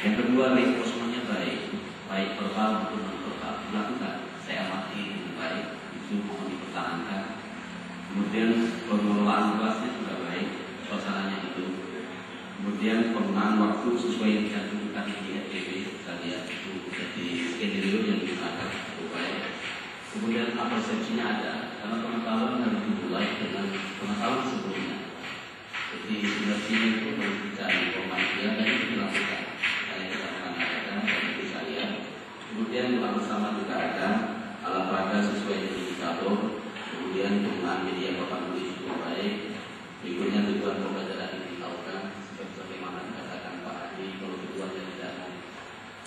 Yang kedua, reinforcementnya baik verbal maupun non verbal dilakukan. Saya amati dengan baik, itu mohon dipertahankan. Kemudian pengelolaan kelasnya juga baik, suasananya itu. Kemudian penggunaan waktu sesuai yang dicantumkan di RPB, kita lihat itu jadi skenario yang digunakan cukup baik. Kemudian persepsinya ada, karena pengetahuan harus dimulai dengan pengetahuan sebelumnya. Jadi sinerginya itu berbicara informasi dan itu dilakukan. Saya tidak mengatakan dari saya. Kemudian doa bersama juga ada, alat peraga sesuai dengan indikator. Kemudian penggunaan media papan tulis cukup baik. Berikutnya tujuan pembelajaran diberitahukan sebagaimana dikatakan Pak Adi. Kalau tujuannya tidak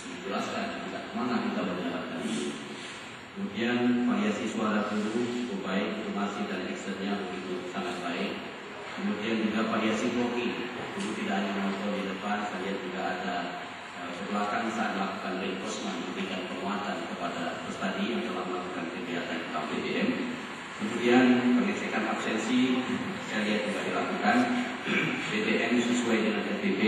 dijelaskan, tidak kemana kita berjalan ini. Kemudian variasi suara guru cukup baik, informasi dan eksternya begitu sangat baik. Kemudian juga variasi blocking, guru tidak hanya menonton di depan, saya juga ada belakang saat melakukan reinforcement, memberikan penguatan kepada peserta yang telah melakukan kegiatan KPDM. Kemudian pengecekan absensi, saya lihat juga dilakukan. PTN sesuai dengan RPB,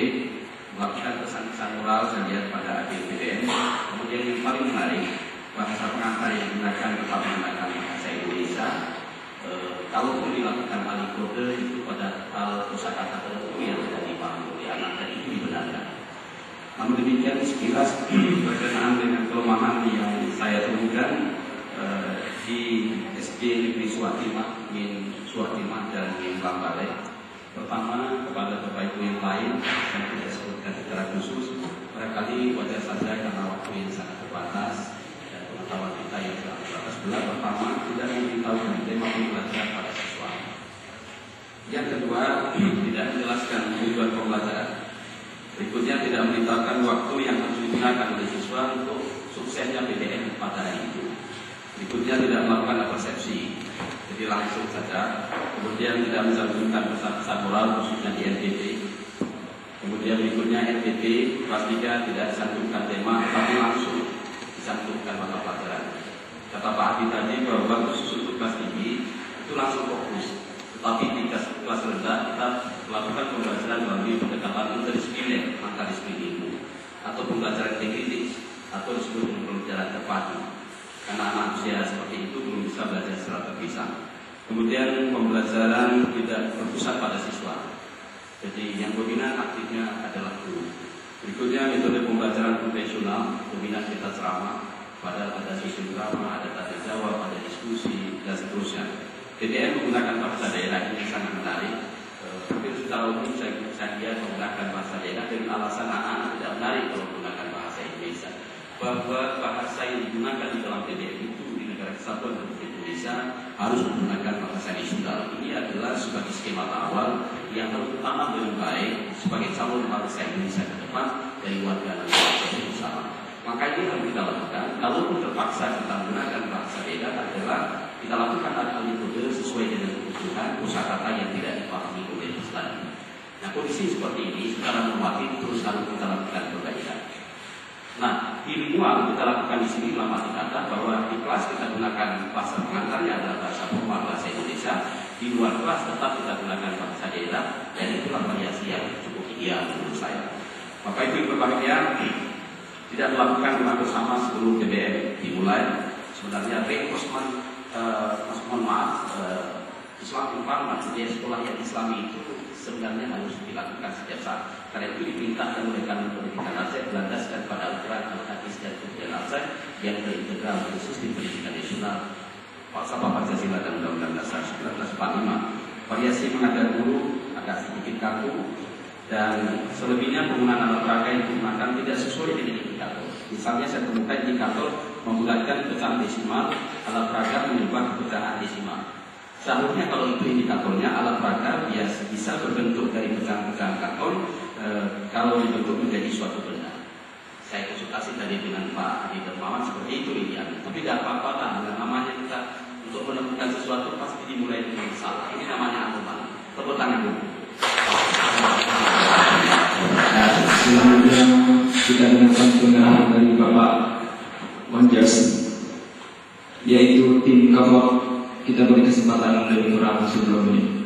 melakukan pesan-pesan moral, saya lihat pada APBDM. Kemudian yang paling menarik, bahasa pengantar yang digunakan tetap menggunakan bahasa Indonesia. Kalaupun dilakukan alih kode itu pada hal kosakata tertentu yang tidak dipahami oleh anak dan itu dibenarkan. Namun demikian sekilas berkenaan dengan kelemahan yang saya temukan di SD Negeri Suwatimah dan Lambale. Pertama, kepada Bapak Ibu yang lain saya tidak sebutkan secara khusus, barangkali wajar saja karena waktu yang sangat terbatas dan pengetahuan kita yang sangat terbatas pula. Pertama, tidak memberitahukan tema pembelajaran pada siswa. Yang kedua, tidak menjelaskan tujuan pembelajaran. Berikutnya, tidak memberitahukan waktu yang harus digunakan oleh siswa untuk suksesnya PTN pada hari itu. Berikutnya, tidak melakukan persepsi, jadi langsung saja. Kemudian tidak mencantumkan pesan-pesan moral khususnya di NPT. Kemudian berikutnya NPT kelas 3 tidak dicantumkan tema, tapi langsung dicantumkan mata pelajaran. Kata Pak Adi tadi bahwa khusus untuk kelas tinggi itu langsung fokus. Tetapi di kelas rendah kita melakukan pembelajaran melalui pendekatan interdisipliner, antardisiplin atau pembelajaran kritis atau disebut pembelajaran terpadu. Karena anak usia seperti itu belum bisa belajar secara terpisah. Kemudian pembelajaran tidak berpusat pada siswa. Jadi yang dominan aktifnya adalah guru. Berikutnya metode pembelajaran konvensional, dominan kita ceramah, padahal ada susun drama, ada tata jawab, ada diskusi dan seterusnya. PTN menggunakan bahasa daerah ini sangat menarik. Hampir secara umum saya lihat menggunakan bahasa daerah dengan alasan anak-anak tidak menarik kalau menggunakan bahasa Indonesia. Bahwa bahasa yang digunakan di dalam PTN itu di negara kesatuan Republik Indonesia harus menggunakan bahasa nasional. Ini adalah sebagai skema awal yang harus ditanam dengan baik sebagai calon bangsa Indonesia ke depan dari warga negara bersama. Maka ini harus kita lakukan. Kalaupun terpaksa kita menggunakan bahasa daerah adalah kita lakukan alih kode sesuai dengan kebutuhan kosakata yang tidak dipahami oleh peserta. Nah, kondisi seperti ini secara normatif terus harus kita lakukan perbaikan. Nah, ilmuwan kita lakukan di sini dalam arti kata bahwa di kelas kita gunakan bahasa pengantarnya adalah bahasa formal bahasa Indonesia. Di luar kelas tetap kita gunakan bahasa daerah dan itulah variasi yang cukup ideal menurut saya. Bapak Ibu berbahagia, tidak melakukan doa bersama sebelum PBM dimulai. Sebenarnya reinforcement, mohon maaf, Islam Informal, jadi sekolah yang Islami itu sebenarnya harus dilakukan setiap saat. Karena itu diperintahkan oleh Kanun Pendidikan Aceh berlandaskan pada Al-Quran, Al-Hadis dan Kebudayaan Aceh yang terintegral khusus di pendidikan nasional. Falsafah Pancasila dan Undang-Undang Dasar 1945. Variasi mengajar guru agak sedikit kaku dan selebihnya penggunaan alat peraga yang digunakan tidak sesuai dengan indikator. Misalnya saya temukan indikator membulatkan pecahan desimal, alat peraga mengubah pecahan desimal. Seharusnya kalau itu indikatornya alat peraga bisa berbentuk dari pecahan-pecahan karton kalau dibentuk menjadi suatu benda. Saya konsultasi tadi dengan Pak Adi Dermawan seperti itu idealnya. Tapi tidak apa-apa lah, namanya kita untuk menemukan sesuatu pasti dimulai dengan salah. Ini namanya anomali. Tepuk tangan dulu. Selanjutnya kita dengarkan pendengaran dari Bapak Monjas, yaitu tim cover. Kita beri kesempatan lebih kurang 10 menit.